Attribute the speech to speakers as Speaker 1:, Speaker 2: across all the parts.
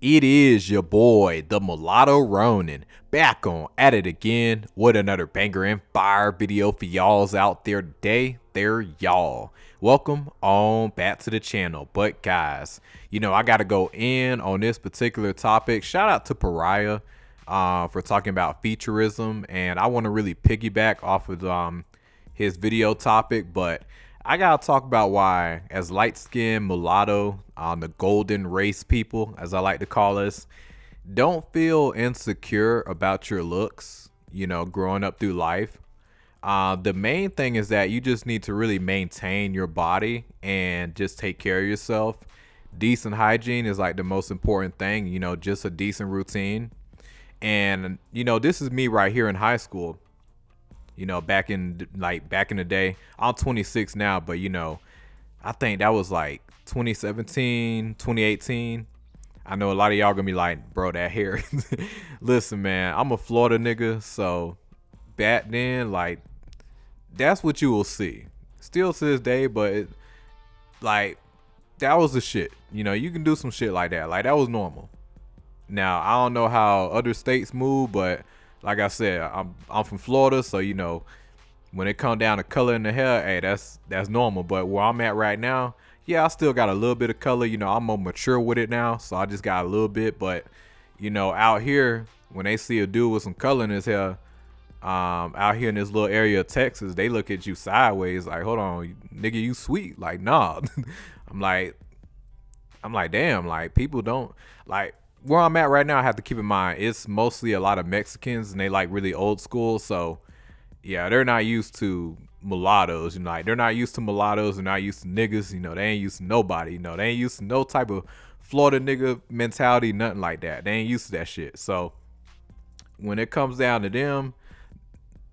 Speaker 1: It is your boy, the Mulatto Ronin, back on at it again with another banger and fire video for y'all's out there today. They're y'all. Welcome on back to the channel. But guys, I gotta go in on this particular topic. Shout out to Pariah for talking about featureism, and I want to really piggyback off of his video topic, but I gotta talk about why, as light-skinned mulatto, the golden race people, as I like to call us, don't feel insecure about your looks. Growing up through life, the main thing is that you just need to really maintain your body and just take care of yourself. Decent hygiene is like the most important thing. Just a decent routine. And this is me right here in high school. Back in the day. I'm 26 now, but I think that was like 2017, 2018. I know a lot of y'all gonna be like, bro, that hair. Listen, man, I'm a Florida nigga, so back then, like, that's what you will see. Still to this day, but like, that was the shit. You can do some shit like that. Like, that was normal. Now, I don't know how other states move, but like I said, I'm from Florida, so when it come down to color in the hair, hey, that's normal. But where I'm at right now, yeah, I still got a little bit of color. I'm more mature with it now, so I just got a little bit. But out here, when they see a dude with some color in his hair, out here in this little area of Texas, they look at you sideways, like, hold on, nigga, you sweet? Like, nah. I'm like, damn, like, people don't like. Where I'm at right now, I have to keep in mind it's mostly a lot of Mexicans, and they like really old school. So yeah, they're not used to mulattoes. Like, they're not used to mulattoes. They're not used to niggas. They ain't used to nobody. They ain't used to no type of Florida nigga mentality, nothing like that. They ain't used to that shit. So when it comes down to them,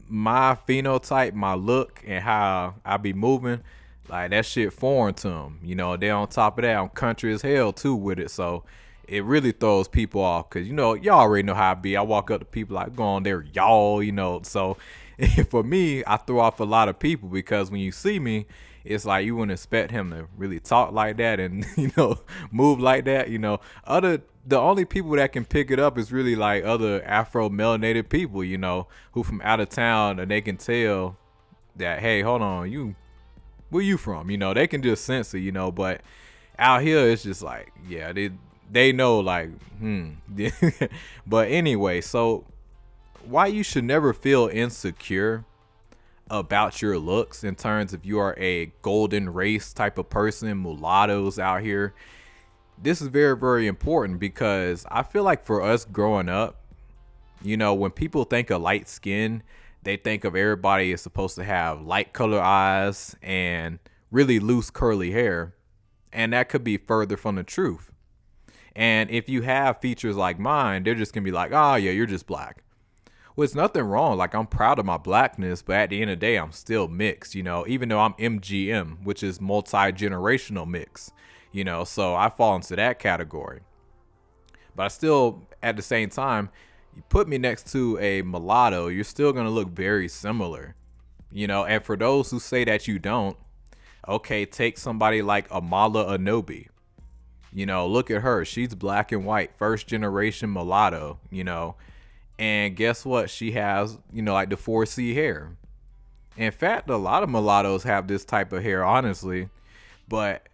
Speaker 1: my phenotype, my look, and how I be moving, like, that shit foreign to them. They on top of that, I'm country as hell too with it. So it really throws people off, because y'all already know how I be. I walk up to people like, go on there, y'all, so for me, I throw off a lot of people, because when you see me, it's like you wouldn't expect him to really talk like that and move like that. The only people that can pick it up is really like other Afro melanated people, who from out of town, and they can tell that, hey, hold on, where you from? They can just sense it, but out here it's just like, yeah, they know, like, But anyway, so why you should never feel insecure about your looks in terms of you are a golden race type of person, mulattoes out here. This is very, very important, because I feel like for us growing up, when people think of light skin, they think of everybody is supposed to have light color eyes and really loose curly hair. And that could be further from the truth. And if you have features like mine, they're just gonna be like, oh yeah, you're just black. Well, it's nothing wrong. Like, I'm proud of my blackness, but at the end of the day, I'm still mixed, even though I'm MGM, which is multi-generational mix, so I fall into that category. But I still, at the same time, you put me next to a mulatto, you're still gonna look very similar, and for those who say that you don't, okay, take somebody like Amala Anobi. Look at her. She's black and white, first generation mulatto, and guess what? She has, like the 4C hair. In fact, a lot of mulattoes have this type of hair, honestly. But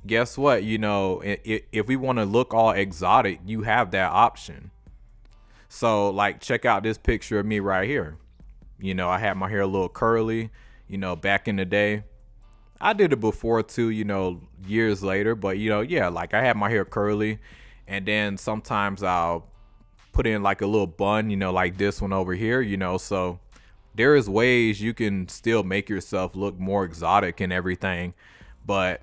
Speaker 1: guess what? If we want to look all exotic, you have that option. So, like, check out this picture of me right here. I had my hair a little curly, back in the day. I did it before too, years later, but yeah, like, I had my hair curly, and then sometimes I'll put in like a little bun, like this one over here, so there is ways you can still make yourself look more exotic and everything. But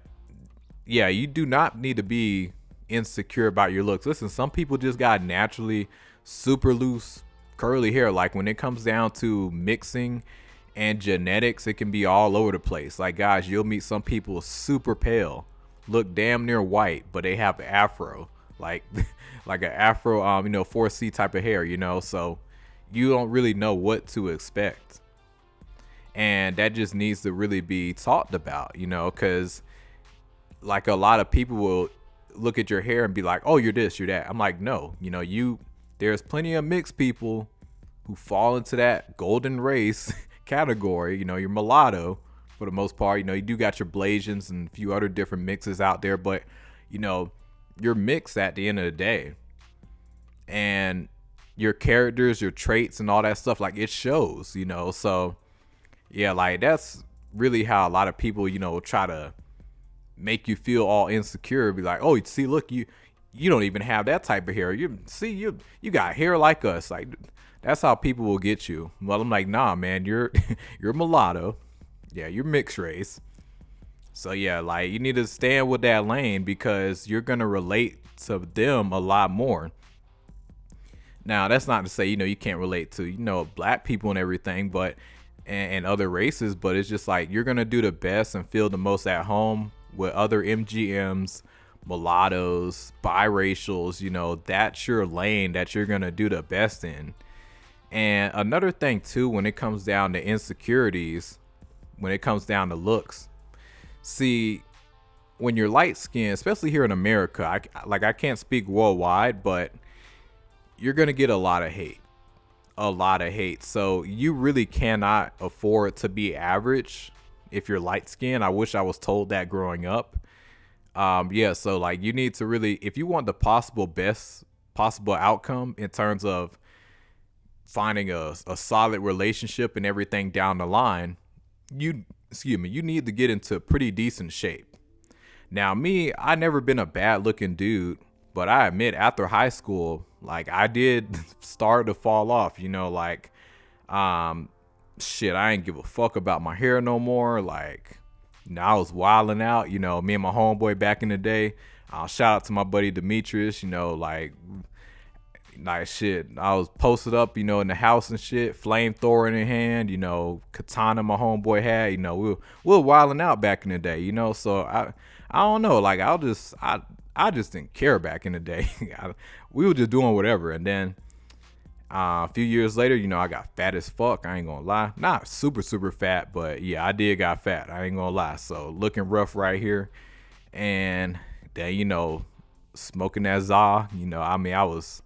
Speaker 1: yeah, you do not need to be insecure about your looks. Listen, some people just got naturally super loose curly hair. Like, when it comes down to mixing and genetics, it can be all over the place. Like, guys, you'll meet some people super pale, look damn near white, but they have afro, like like an afro 4C type of hair, so you don't really know what to expect. And that just needs to really be talked about, because like, a lot of people will look at your hair and be like, oh, you're this, you're that. I'm like, no, there's plenty of mixed people who fall into that golden race category. You're mulatto for the most part. You do got your Blasians and a few other different mixes out there, but you're mixed at the end of the day. And your characters, your traits, and all that stuff, like, it shows, so yeah, like, that's really how a lot of people, try to make you feel all insecure. Be like, oh, see, look, you don't even have that type of hair. You got hair like us. Like, that's how people will get you. Well, I'm like, nah, man, you're you're mulatto. Yeah, you're mixed race. So yeah, like, you need to stand with that lane because you're gonna relate to them a lot more. Now, that's not to say, you can't relate to, black people and everything, but and other races, but it's just like you're gonna do the best and feel the most at home with other MGMs, mulattoes, biracials. That's your lane that you're gonna do the best in. And another thing too, when it comes down to insecurities, when it comes down to looks, see, when you're light skinned, especially here in America, I can't speak worldwide, but you're gonna get a lot of hate. So you really cannot afford to be average if you're light skinned. I wish I was told that growing up. Yeah, so like, you need to really, if you want the best possible outcome in terms of finding a solid relationship and everything down the line, you need to get into pretty decent shape. Now, me, I never been a bad looking dude, but I admit, after high school, like, I did start to fall off, like, shit, I ain't give a fuck about my hair no more. Like, I was wilding out, me and my homeboy back in the day. Shout out to my buddy Demetrius, like shit. I was posted up, in the house and shit, flamethrower in hand, katana my homeboy had, we were wilding out back in the day, so I don't know, like, I just didn't care back in the day. We were just doing whatever. And then a few years later, I got fat as fuck. I ain't gonna lie. Not super, super fat, but yeah, I did got fat. I ain't gonna lie. So looking rough right here. And then, smoking that za, I was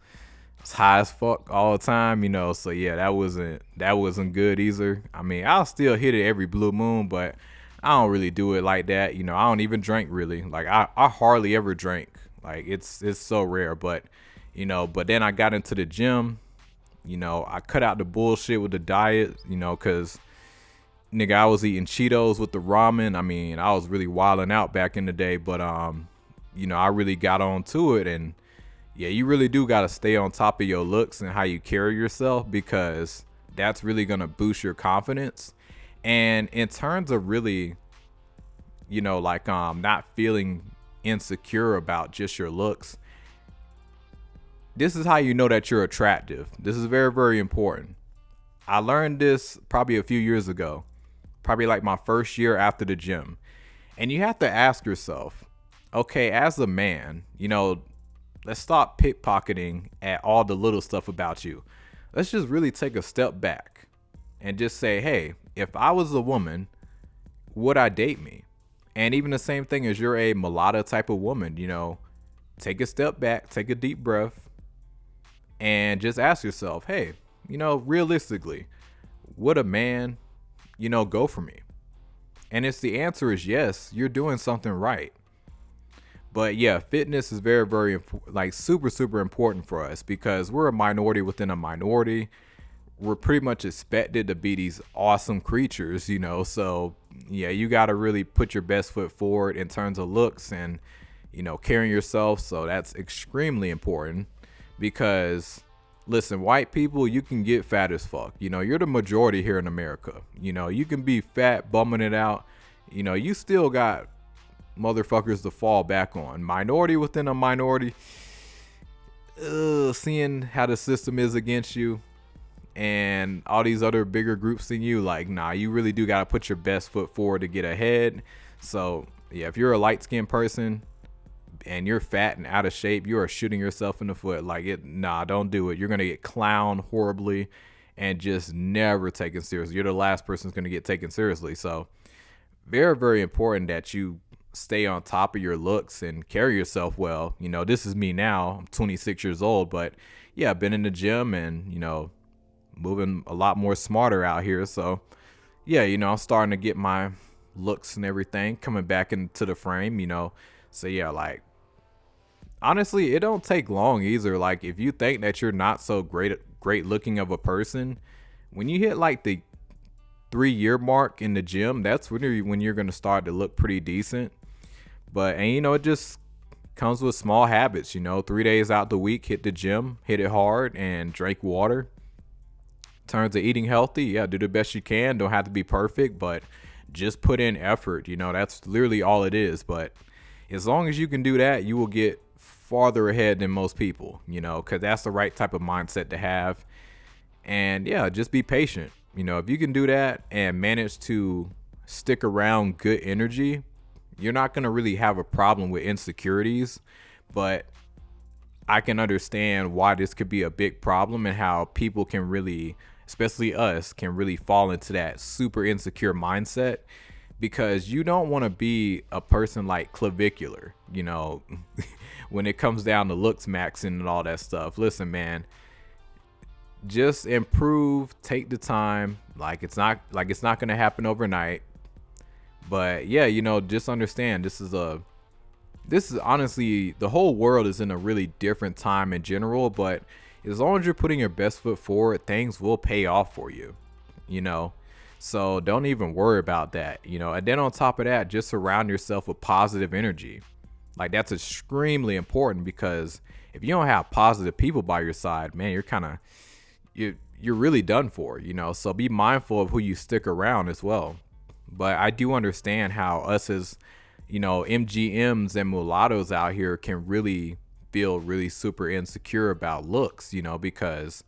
Speaker 1: high as fuck all the time, so yeah, that wasn't good either. I'll still hit it every blue moon, but I don't really do it like that. I don't even drink really. Like, I hardly ever drink. Like, it's so rare. But but then I got into the gym. I cut out the bullshit with the diet, because nigga, I was eating Cheetos with the ramen. I was really wilding out back in the day, but I really got on to it. And yeah, you really do got to stay on top of your looks and how you carry yourself, because that's really going to boost your confidence. And in terms of really, like, not feeling insecure about just your looks, this is how you know that you're attractive. This is very, very important. I learned this probably a few years ago, probably like my first year after the gym. And you have to ask yourself, okay, as a man, let's stop pickpocketing at all the little stuff about you. Let's just really take a step back and just say, hey, if I was a woman, would I date me? And even the same thing as you're a mulatto type of woman, take a step back, take a deep breath, and just ask yourself, hey, realistically, would a man, go for me? And if the answer is yes, you're doing something right. But yeah, fitness is very, very, like, super, super important for us, because we're a minority within a minority. We're pretty much expected to be these awesome creatures, so yeah, you got to really put your best foot forward in terms of looks and, carrying yourself. So that's extremely important, because listen, white people, you can get fat as fuck. You're the majority here in America. You can be fat, bumming it out. You still got motherfuckers to fall back on. Minority within a minority, seeing how the system is against you and all these other bigger groups than you, like, nah, you really do got to put your best foot forward to get ahead. So yeah, if you're a light-skinned person and you're fat and out of shape, you are shooting yourself in the foot. Like, nah, don't do it. You're gonna get clowned horribly and just never taken seriously. You're the last person who's gonna get taken seriously. So very, very important that you stay on top of your looks and carry yourself well. This is me now. I'm 26 years old, but yeah, I've been in the gym and, moving a lot more smarter out here. So yeah, I'm starting to get my looks and everything coming back into the frame. So yeah, like honestly, it don't take long either. Like if you think that you're not so great looking of a person, when you hit like the 3 year mark in the gym, that's when you're gonna start to look pretty decent. But it just comes with small habits. 3 days out the week, hit the gym, hit it hard, and drink water. Turns to eating healthy, yeah, do the best you can. Don't have to be perfect, but just put in effort. That's literally all it is. But as long as you can do that, you will get farther ahead than most people, because that's the right type of mindset to have. And yeah, just be patient. If you can do that and manage to stick around good energy, you're not going to really have a problem with insecurities. But I can understand why this could be a big problem and how people can really, especially us, can really fall into that super insecure mindset, because you don't want to be a person like clavicular, when it comes down to looks maxing and all that stuff. Listen, man, just improve, take the time. It's not going to happen overnight. But yeah, just understand this is honestly, the whole world is in a really different time in general, but as long as you're putting your best foot forward, things will pay off for you, so don't even worry about that, and then on top of that, just surround yourself with positive energy. Like that's extremely important, because if you don't have positive people by your side, man, you're really done for, so be mindful of who you stick around as well. But I do understand how us as MGMs and mulattoes out here can really feel really super insecure about looks, because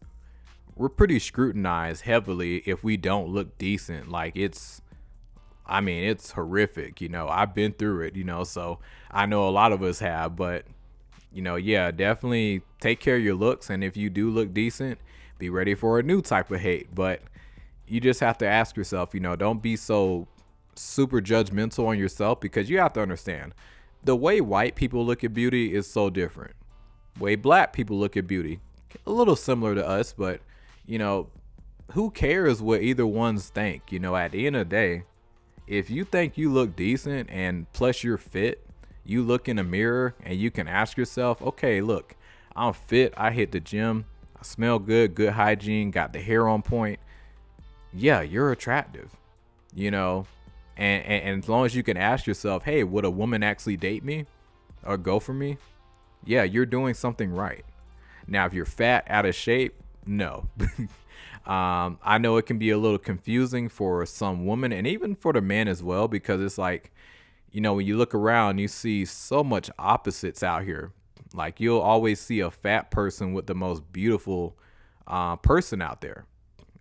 Speaker 1: we're pretty scrutinized heavily if we don't look decent. Like it's horrific. I've been through it, so I know a lot of us have. But yeah, definitely take care of your looks, and if you do look decent, be ready for a new type of hate. But you just have to ask yourself, don't be so super judgmental on yourself, because you have to understand the way white people look at beauty is so different. Way black people look at beauty, a little similar to us, but who cares what either ones think? At the end of the day, if you think you look decent and plus you're fit, you look in the mirror and you can ask yourself, okay, look, I'm fit, I hit the gym, I smell good hygiene, got the hair on point. Yeah, you're attractive, and as long as you can ask yourself, hey, would a woman actually date me or go for me? Yeah, you're doing something right. Now, if you're fat, out of shape, no. I know it can be a little confusing for some women and even for the man as well, because it's like, when you look around, you see so much opposites out here. Like you'll always see a fat person with the most beautiful person out there.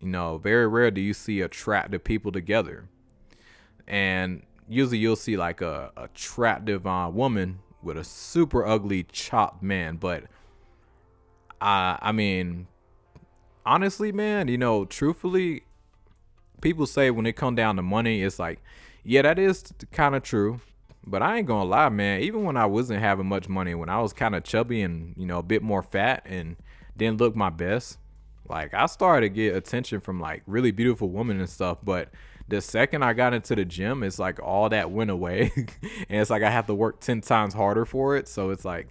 Speaker 1: Very rare do you see attractive people together. And usually you'll see like a attractive woman with a super ugly chopped man. But I mean, honestly, man, truthfully, people say when it come down to money, it's like, yeah, that is kind of true. But I ain't gonna lie, man, even when I wasn't having much money, when I was kind of chubby and, a bit more fat and didn't look my best, like I started to get attention from like really beautiful women and stuff. But the second I got into the gym, it's like all that went away. And it's like I have to work 10 times harder for it. So it's like,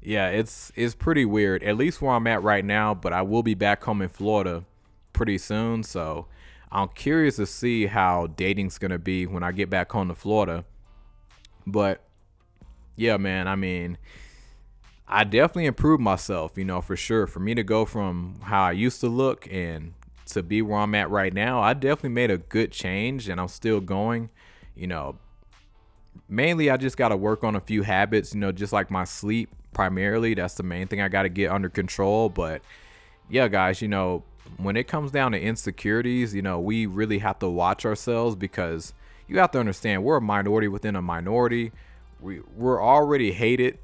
Speaker 1: yeah, it's pretty weird, at least where I'm at right now. But I will be back home in Florida pretty soon. So I'm curious to see how dating's going to be when I get back home to Florida. But yeah, man, I mean, I definitely improved myself, for sure. For me to go from how I used to look and to be where I'm at right now, I definitely made a good change, and I'm still going. Mainly I just got to work on a few habits, just like my sleep primarily. That's the main thing I got to get under control. But yeah, guys, when it comes down to insecurities, we really have to watch ourselves, because you have to understand we're a minority within a minority. We're already hated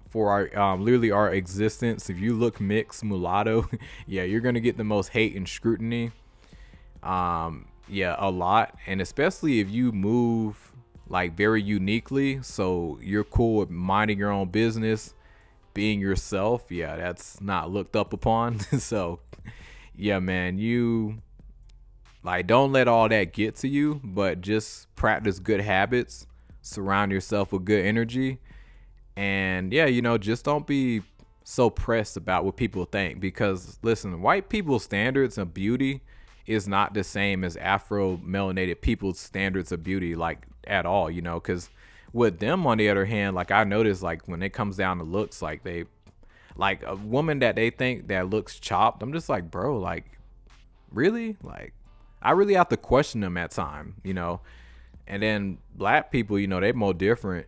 Speaker 1: for our literally our existence. If you look mixed, mulatto, yeah, you're gonna get the most hate and scrutiny. Yeah, a lot. And especially if you move like very uniquely. So you're cool with minding your own business, being yourself. Yeah, that's not looked up upon. So yeah, man, you like don't let all that get to you, but just practice good habits, surround yourself with good energy, and yeah, just don't be so pressed about what people think, because listen, white people's standards of beauty is not the same as Afro melanated people's standards of beauty, like at all, because with them, on the other hand, like I noticed, like when it comes down to looks, like they, like a woman that they think that looks chopped, I'm just like, bro, like really? Like I really have to question them at time, and then black people, they more different,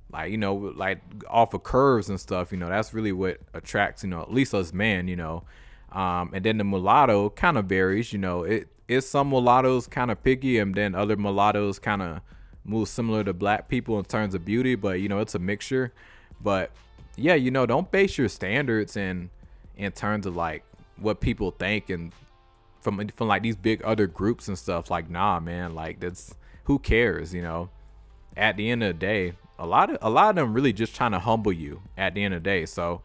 Speaker 1: like like off of curves and stuff, that's really what attracts, at least us men, and then the mulatto kind of varies, it is, some mulattoes kind of picky, and then other mulattoes kind of move similar to black people in terms of beauty, but it's a mixture. But yeah, don't base your standards in terms of like what people think, and from like these big other groups and stuff. Like, nah, man, like that's, who cares, at the end of the day, a lot of them really just trying to humble you at the end of the day. So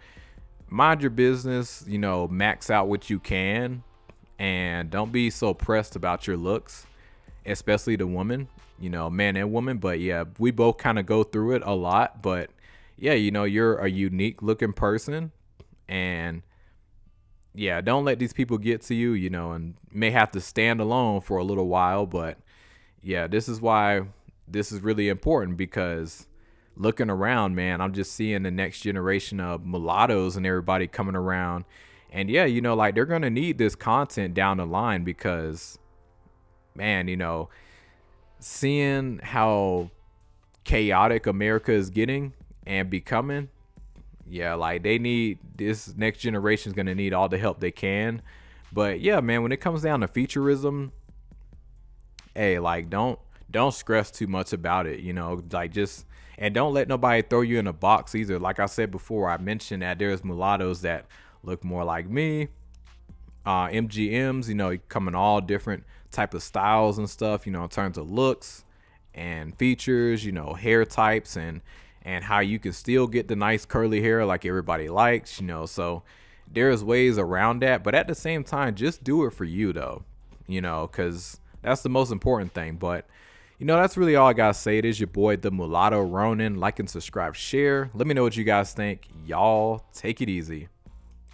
Speaker 1: mind your business, max out what you can, and don't be so pressed about your looks, especially the woman, man and woman. But yeah, we both kind of go through it a lot. But yeah, you're a unique looking person, and yeah, don't let these people get to you, and may have to stand alone for a little while. But yeah, this is why this is really important, because looking around, man, I'm just seeing the next generation of mulattoes and everybody coming around. And yeah, like they're going to need this content down the line, because, man, seeing how chaotic America is getting and becoming, yeah, like they need, this next generation is going to need all the help they can. But yeah, man, when it comes down to futurism, hey, like don't stress too much about it, like just, and don't let nobody throw you in a box either. Like I said before, I mentioned that there's mulattoes that look more like me, MGMs, come in all different type of styles and stuff, in terms of looks and features, hair types, and how you can still get the nice curly hair like everybody likes, so there's ways around that. But at the same time, just do it for you though, because that's the most important thing. But that's really all I gotta say. It is your boy, the Mulatto Ronin. Like and subscribe, share. Let me know what you guys think. Y'all take it easy.